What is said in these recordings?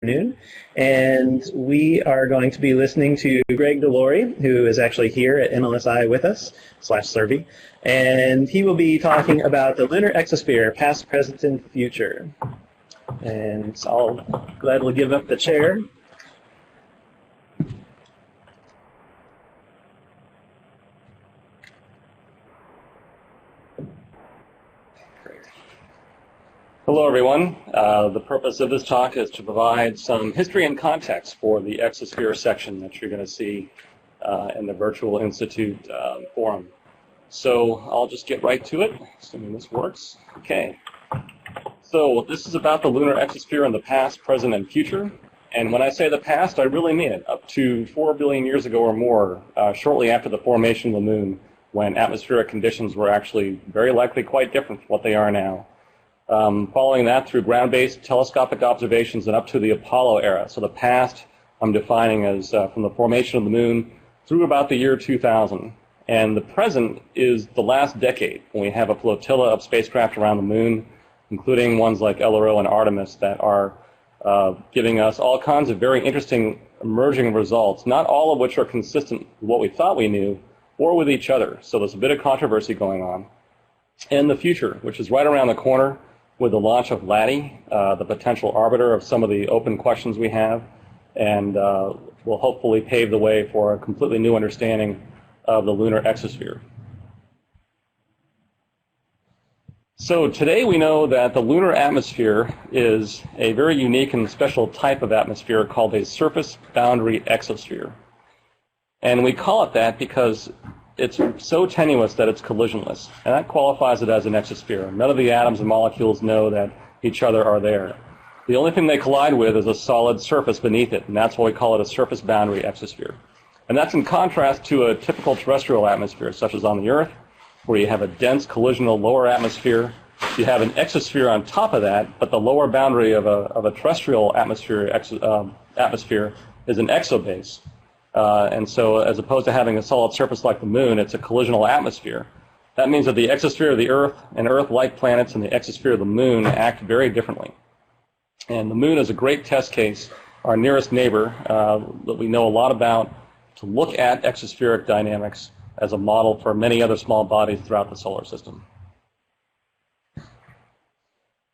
afternoon, and we are going to be listening to Greg Delory, who is actually here at MLSI with us, /Survey, and he will be talking about the Lunar Exosphere, past, present, and future. And so I'll gladly give up the chair. Hello, everyone. The purpose of this talk is to provide some history and context for the Exosphere section that you're going to see in the Virtual Institute forum. So I'll just get right to it, assuming this works. Okay. So this is about the Lunar Exosphere in the past, present, and future. And when I say the past, I really mean it. Up to 4 billion years ago or more, shortly after the formation of the Moon, when atmospheric conditions were actually very likely quite different from what they are now. Following that through ground-based telescopic observations and up to the Apollo era. So the past I'm defining as from the formation of the Moon through about the year 2000. And the present is the last decade, when we have a flotilla of spacecraft around the Moon, including ones like LRO and Artemis that are giving us all kinds of very interesting emerging results, not all of which are consistent with what we thought we knew or with each other. So there's a bit of controversy going on. And the future, which is right around the corner, with the launch of LADEE, the potential arbiter of some of the open questions we have, and will hopefully pave the way for a completely new understanding of the lunar exosphere. So today we know that the lunar atmosphere is a very unique and special type of atmosphere called a surface boundary exosphere. And we call it that because it's so tenuous that it's collisionless, and that qualifies it as an exosphere. None of the atoms and molecules know that each other are there. The only thing they collide with is a solid surface beneath it, and that's why we call it a surface boundary exosphere. And that's in contrast to a typical terrestrial atmosphere, such as on the Earth, where you have a dense collisional lower atmosphere. You have an exosphere on top of that, but the lower boundary of a terrestrial atmosphere is an exobase. And so as opposed to having a solid surface like the Moon, it's a collisional atmosphere. That means that the exosphere of the Earth and Earth-like planets and the exosphere of the Moon act very differently. And the Moon is a great test case, our nearest neighbor that we know a lot about, to look at exospheric dynamics as a model for many other small bodies throughout the solar system.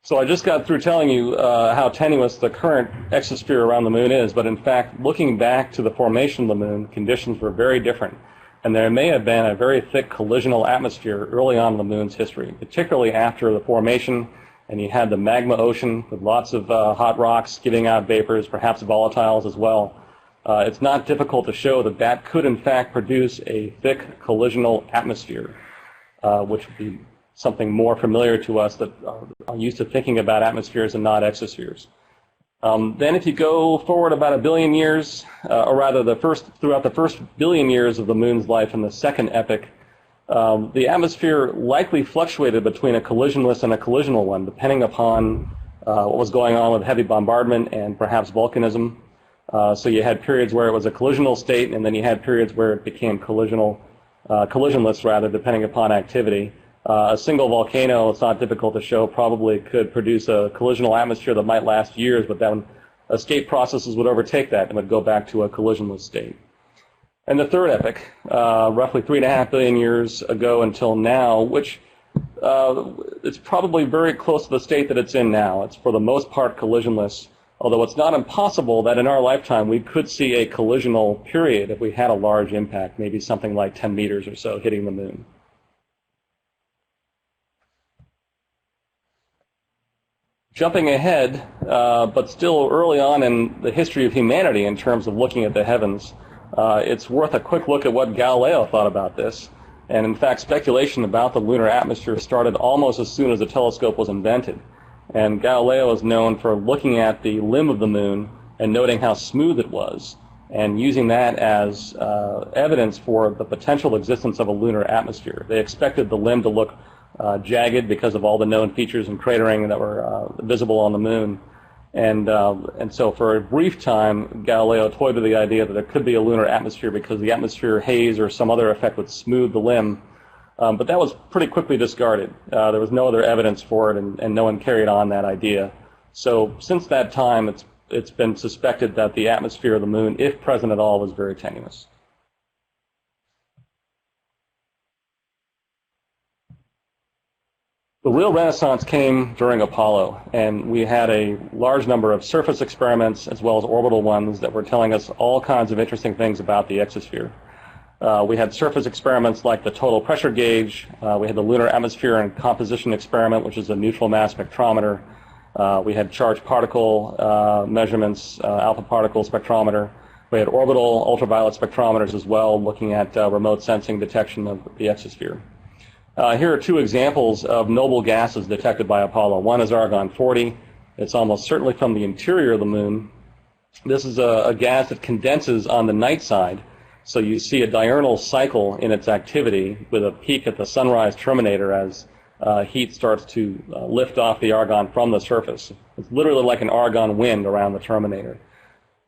So I just got through telling you how tenuous the current exosphere around the Moon is, but in fact, looking back to the formation of the Moon, conditions were very different. And there may have been a very thick collisional atmosphere early on in the Moon's history, particularly after the formation, and you had the magma ocean with lots of hot rocks giving out vapors, perhaps volatiles as well. It's not difficult to show that that could in fact produce a thick collisional atmosphere, which would be something more familiar to us that are used to thinking about atmospheres and not exospheres. Then if you go forward about 1 billion years, or rather throughout the first billion years of the Moon's life in the second epoch, the atmosphere likely fluctuated between a collisionless and a collisional one, depending upon what was going on with heavy bombardment and perhaps volcanism. So you had periods where it was a collisional state, and then you had periods where it became collisionless rather, depending upon activity. A single volcano, it's not difficult to show, probably could produce a collisional atmosphere that might last years, but then escape processes would overtake that and would go back to a collisionless state. And the third epoch, roughly 3.5 billion years ago until now, which it's probably very close to the state that it's in now. It's for the most part collisionless, although it's not impossible that in our lifetime we could see a collisional period if we had a large impact, maybe something like 10 meters or so hitting the Moon. Jumping ahead, but still early on in the history of humanity in terms of looking at the heavens, it's worth a quick look at what Galileo thought about this. And in fact, speculation about the lunar atmosphere started almost as soon as the telescope was invented. And Galileo is known for looking at the limb of the Moon and noting how smooth it was, and using that as evidence for the potential existence of a lunar atmosphere. They expected the limb to look jagged because of all the known features and cratering that were visible on the Moon. And so for a brief time, Galileo toyed with the idea that there could be a lunar atmosphere because the atmosphere haze or some other effect would smooth the limb. But that was pretty quickly discarded. There was no other evidence for it, and no one carried on that idea. So since that time, it's it's been suspected that the atmosphere of the moon, if present at all, was very tenuous. The real renaissance came during Apollo, and we had a large number of surface experiments as well as orbital ones that were telling us all kinds of interesting things about the exosphere. We had surface experiments like the total pressure gauge. We had the lunar atmosphere and composition experiment, which is a neutral mass spectrometer. We had charged particle measurements, alpha particle spectrometer. We had orbital ultraviolet spectrometers as well, looking at remote sensing detection of the exosphere. Here are two examples of noble gases detected by Apollo. One is argon-40. It's almost certainly from the interior of the moon. This is a gas that condenses on the night side, so you see a diurnal cycle in its activity with a peak at the sunrise terminator as heat starts to lift off the argon from the surface. It's literally like an argon wind around the terminator.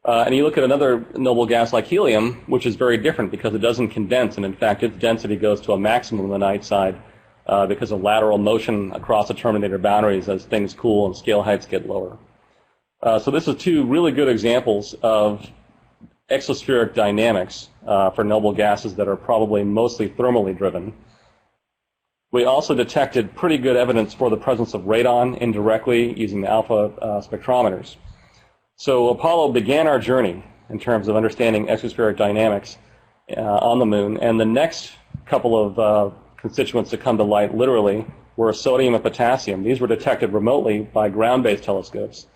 And you look at another noble gas like helium, which is very different because it doesn't condense, and in fact its density goes to a maximum on the night side because of lateral motion across the terminator boundaries as things cool and scale heights get lower. So this is two really good examples of exospheric dynamics for noble gases that are probably mostly thermally driven. We also detected pretty good evidence for the presence of radon indirectly using the alpha spectrometers. So Apollo began our journey in terms of understanding exospheric dynamics on the moon, and the next couple of constituents to come to light literally were sodium and potassium. These were detected remotely by ground-based telescopes,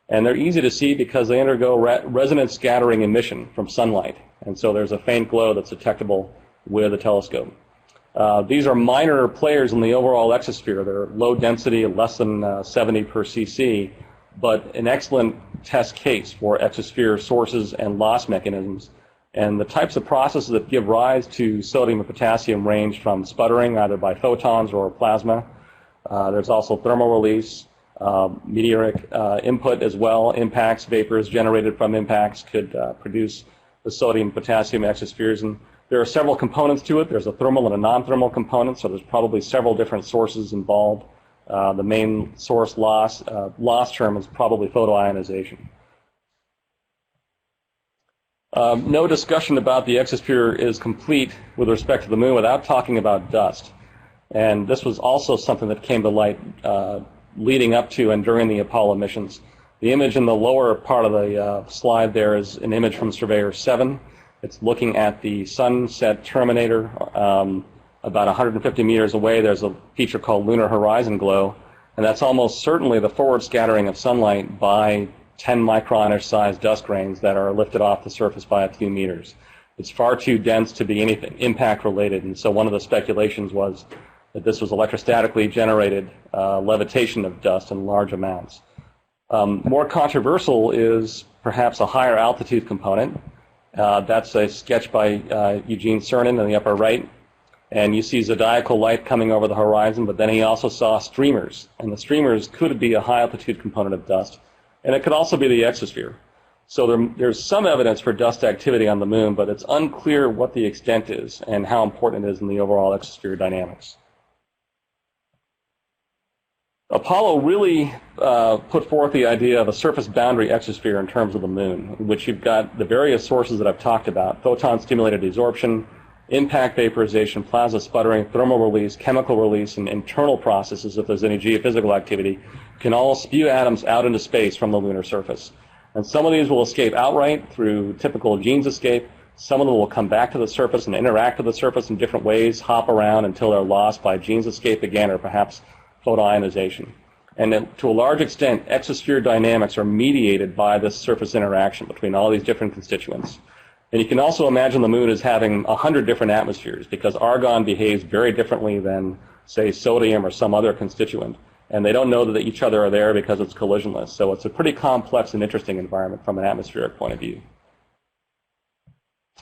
and they're easy to see because they undergo resonance scattering emission from sunlight, and so there's a faint glow that's detectable with a telescope. These are minor players in the overall exosphere. They're low density, less than 70 per cc, but an excellent test case for exosphere sources and loss mechanisms. And the types of processes that give rise to sodium and potassium range from sputtering, either by photons or plasma. There's also thermal release, meteoric input as well. Impacts, vapors generated from impacts could produce the sodium and potassium exospheres. And there are several components to it. There's a thermal and a non-thermal component, so there's probably several different sources involved. The main source loss term is probably photoionization. No discussion about the exosphere is complete with respect to the moon without talking about dust. And this was also something that came to light leading up to and during the Apollo missions. The image in the lower part of the slide there is an image from Surveyor 7. It's looking at the sunset terminator. About 150 meters away, there's a feature called lunar horizon glow, and that's almost certainly the forward scattering of sunlight by 10 micron-ish sized dust grains that are lifted off the surface by a few meters. It's far too dense to be anything impact-related, and so one of the speculations was that this was electrostatically generated levitation of dust in large amounts. More controversial is perhaps a higher altitude component. That's a sketch by Eugene Cernan in the upper right. And you see zodiacal light coming over the horizon, but then he also saw streamers. And the streamers could be a high altitude component of dust. And it could also be the exosphere. So there's some evidence for dust activity on the moon, but it's unclear what the extent is and how important it is in the overall exosphere dynamics. Apollo really put forth the idea of a surface boundary exosphere in terms of the moon, in which you've got the various sources that I've talked about: photon-stimulated desorption, impact vaporization, plasma sputtering, thermal release, chemical release, and internal processes, if there's any geophysical activity, can all spew atoms out into space from the lunar surface. And some of these will escape outright through typical Jeans escape. Some of them will come back to the surface and interact with the surface in different ways, hop around until they're lost by Jeans escape again, or perhaps photoionization. And to a large extent, exosphere dynamics are mediated by this surface interaction between all these different constituents. And you can also imagine the moon as having 100 different atmospheres, because argon behaves very differently than, say, sodium or some other constituent. And they don't know that each other are there because it's collisionless. So it's a pretty complex and interesting environment from an atmospheric point of view.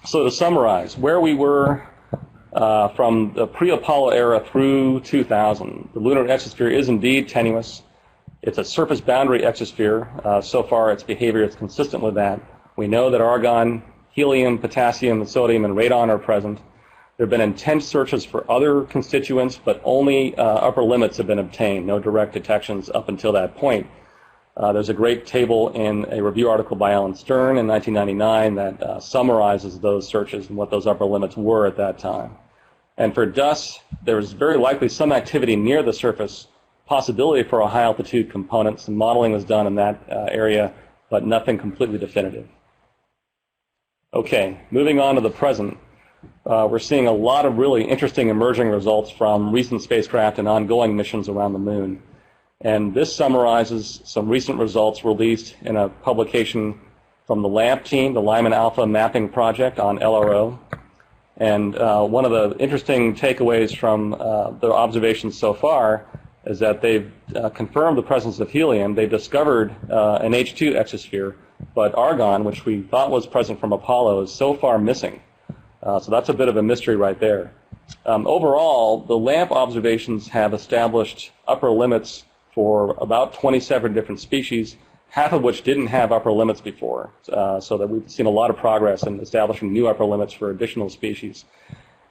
So to summarize, where we were from the pre-Apollo era through 2000, the lunar exosphere is indeed tenuous. It's a surface boundary exosphere. So far, its behavior is consistent with that. We know that argon, helium, potassium, sodium, and radon are present. There have been intense searches for other constituents, but only upper limits have been obtained, no direct detections up until that point. There's a great table in a review article by Alan Stern in 1999 that summarizes those searches and what those upper limits were at that time. And for dust, there was very likely some activity near the surface, possibility for a high altitude component. Some modeling was done in that area, but nothing completely definitive. Okay, moving on to the present. We're seeing a lot of really interesting emerging results from recent spacecraft and ongoing missions around the moon. And this summarizes some recent results released in a publication from the LAMP team, the Lyman Alpha Mapping Project on LRO. And one of the interesting takeaways from the observations so far is that they've confirmed the presence of helium. They've discovered an H2 exosphere, but argon, which we thought was present from Apollo, is so far missing. So that's a bit of a mystery right there. Overall, the LAMP observations have established upper limits for about 27 different species, half of which didn't have upper limits before, so that we've seen a lot of progress in establishing new upper limits for additional species.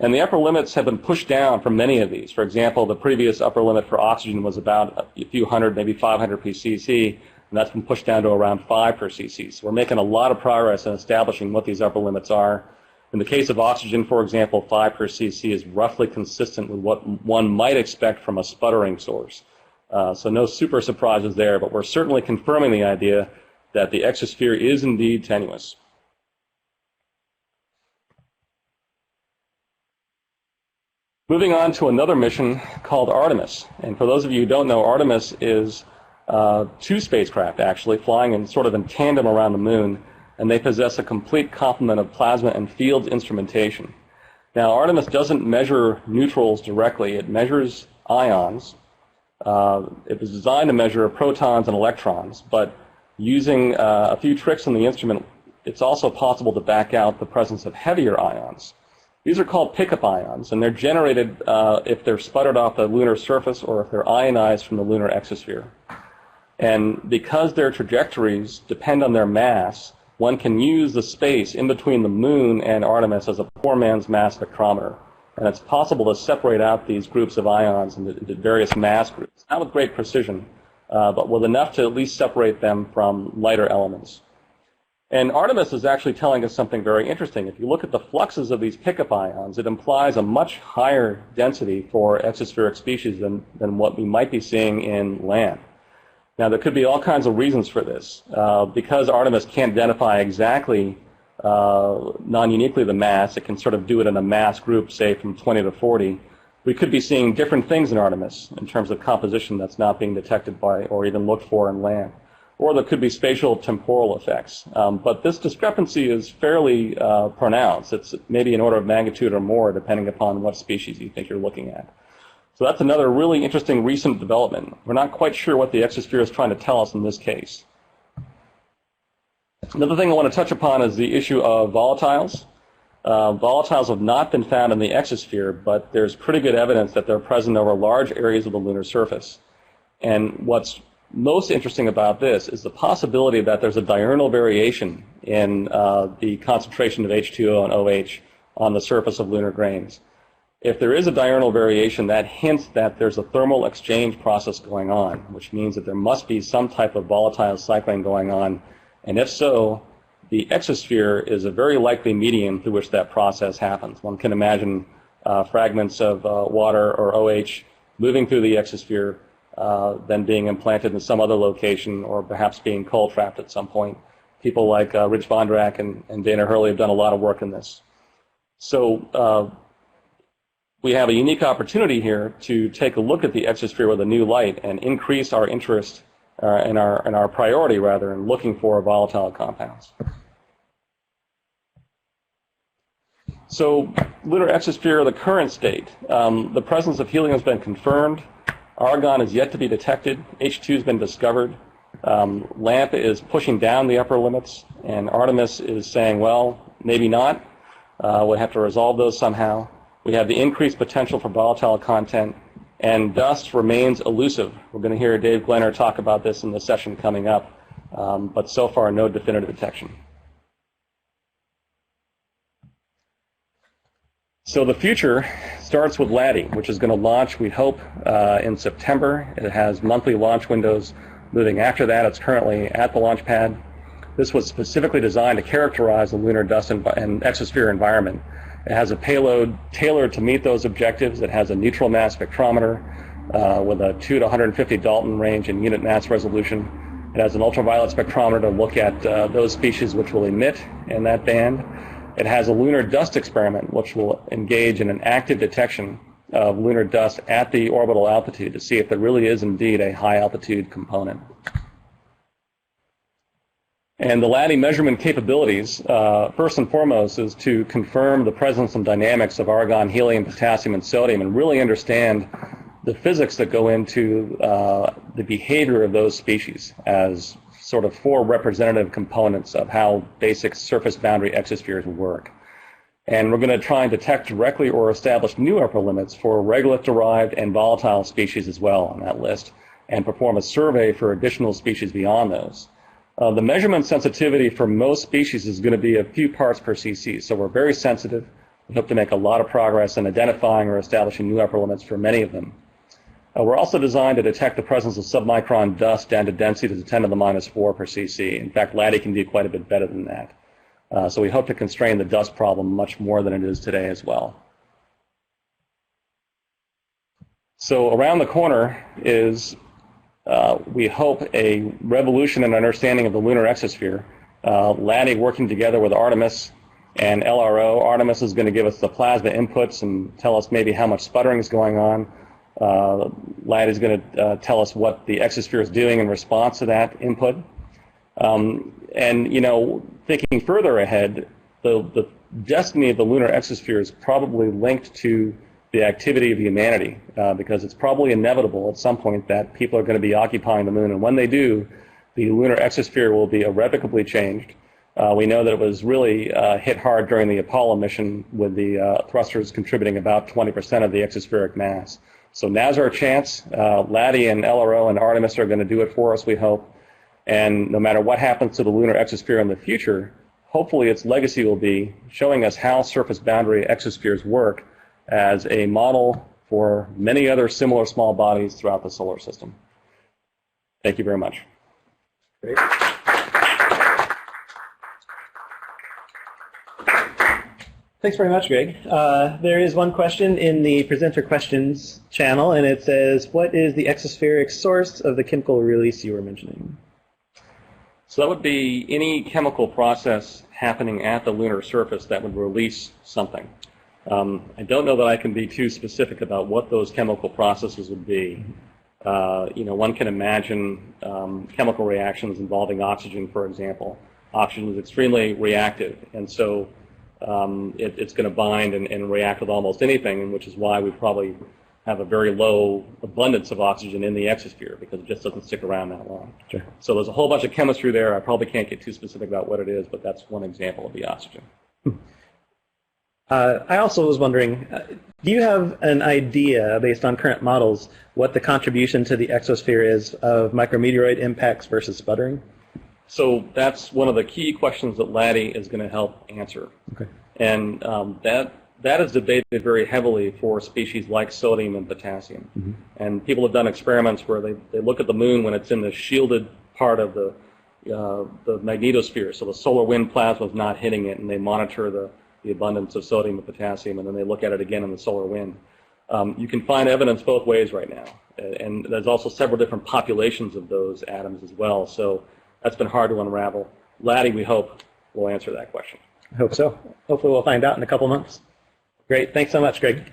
And the upper limits have been pushed down for many of these. For example, the previous upper limit for oxygen was about a few hundred, maybe 500 ppcc, and that's been pushed down to around 5 per cc. So we're making a lot of progress in establishing what these upper limits are. In the case of oxygen, for example, 5 per cc is roughly consistent with what one might expect from a sputtering source. So no super surprises there, but we're certainly confirming the idea that the exosphere is indeed tenuous. Moving on to another mission called Artemis. And for those of you who don't know, Artemis is 2 spacecraft actually flying in sort of in tandem around the moon, and they possess a complete complement of plasma and fields instrumentation. Now, Artemis doesn't measure neutrals directly. It measures ions. It was designed to measure protons and electrons, but using a few tricks in the instrument, it's also possible to back out the presence of heavier ions. These are called pickup ions, and they're generated if they're sputtered off the lunar surface or if they're ionized from the lunar exosphere. And because their trajectories depend on their mass, one can use the space in between the moon and Artemis as a poor man's mass spectrometer. And it's possible to separate out these groups of ions into various mass groups, not with great precision, but with enough to at least separate them from lighter elements. And Artemis is actually telling us something very interesting. If you look at the fluxes of these pickup ions, it implies a much higher density for exospheric species than what we might be seeing in LAMP. Now, there could be all kinds of reasons for this. Because Artemis can't identify exactly non-uniquely the mass, it can sort of do it in a mass group, say from 20 to 40. We could be seeing different things in Artemis in terms of composition that's not being detected by or even looked for in LAMP. Or there could be spatial temporal effects. But this discrepancy is fairly pronounced. It's maybe an order of magnitude or more, depending upon what species you think you're looking at. So that's another really interesting recent development. We're not quite sure what the exosphere is trying to tell us in this case. Another thing I want to touch upon is the issue of volatiles. Volatiles have not been found in the exosphere, but there's pretty good evidence that they're present over large areas of the lunar surface. And what's most interesting about this is the possibility that there's a diurnal variation in the concentration of H2O and OH on the surface of lunar grains. If there is a diurnal variation, that hints that there's a thermal exchange process going on, which means that there must be some type of volatile cycling going on. And if so, the exosphere is a very likely medium through which that process happens. One can imagine fragments of water or OH moving through the exosphere, then being implanted in some other location, or perhaps being cold trapped at some point. People like Rich Vondrak and Dana Hurley have done a lot of work in this. So we have a unique opportunity here to take a look at the exosphere with a new light and increase our interest and our priority, rather, in looking for volatile compounds. So, lunar exosphere, the current state. The presence of helium has been confirmed. Argon is yet to be detected. H2 has been discovered. LAMP is pushing down the upper limits, and Artemis is saying, well, maybe not. We'll have to resolve those somehow. We have the increased potential for volatile content, and dust remains elusive. We're going to hear Dave Glenner talk about this in the session coming up, but so far no definitive detection. So the future starts with LADDI, which is going to launch, we hope, in September. It has monthly launch windows moving after that. It's currently at the launch pad. This was specifically designed to characterize the lunar dust and exosphere environment. It has a payload tailored to meet those objectives. It has a neutral mass spectrometer with a 2 to 150 Dalton range in unit mass resolution. It has an ultraviolet spectrometer to look at those species which will emit in that band. It has a lunar dust experiment which will engage in an active detection of lunar dust at the orbital altitude to see if there really is indeed a high altitude component. And the LADEE measurement capabilities, first and foremost, is to confirm the presence and dynamics of argon, helium, potassium, and sodium, and really understand the physics that go into the behavior of those species as sort of 4 representative components of how basic surface boundary exospheres work. And we're going to try and detect directly or establish new upper limits for regolith-derived and volatile species as well on that list, and perform a survey for additional species beyond those. The measurement sensitivity for most species is going to be a few parts per cc, so we're very sensitive. We hope to make a lot of progress in identifying or establishing new upper limits for many of them. We're also designed to detect the presence of submicron dust down to densities of 10 to the minus 4 per cc. In fact, LADEE can do quite a bit better than that. So we hope to constrain the dust problem much more than it is today as well. So around the corner is, we hope, a revolution in understanding of the lunar exosphere. LADEE working together with Artemis and LRO. Artemis is going to give us the plasma inputs and tell us maybe how much sputtering is going on. LADEE is going to tell us what the exosphere is doing in response to that input. And, you know, thinking further ahead, the destiny of the lunar exosphere is probably linked to the activity of humanity, because it's probably inevitable at some point that people are going to be occupying the moon. And when they do, the lunar exosphere will be irrevocably changed. We know that it was really hit hard during the Apollo mission, with the thrusters contributing about 20% of the exospheric mass. So now's our chance. LADEE and LRO and Artemis are going to do it for us, we hope. And no matter what happens to the lunar exosphere in the future, hopefully its legacy will be showing us how surface boundary exospheres work as a model for many other similar small bodies throughout the solar system. Thank you very much. Great. Thanks very much, Greg. There is one question in the presenter questions channel, and it says, what is the exospheric source of the chemical release you were mentioning? So that would be any chemical process happening at the lunar surface that would release something. I don't know that I can be too specific about what those chemical processes would be. You know, one can imagine chemical reactions involving oxygen, for example. Oxygen is extremely reactive, and so it's going to bind and react with almost anything, which is why we probably have a very low abundance of oxygen in the exosphere, because it just doesn't stick around that long. Sure. So there's a whole bunch of chemistry there. I probably can't get too specific about what it is, but that's one example of the oxygen. I also was wondering, do you have an idea, based on current models, what the contribution to the exosphere is of micrometeoroid impacts versus sputtering? So that's one of the key questions that LADEE is going to help answer. Okay. And that is debated very heavily for species like sodium and potassium. Mm-hmm. And people have done experiments where they look at the moon when it's in the shielded part of the magnetosphere, so the solar wind plasma is not hitting it, and they monitor the abundance of sodium and potassium, and then they look at it again in the solar wind. You can find evidence both ways right now, and there's also several different populations of those atoms as well, so that's been hard to unravel. LADEE, we hope, will answer that question. I hope so. Hopefully we'll find out in a couple months. Great. Thanks so much, Greg.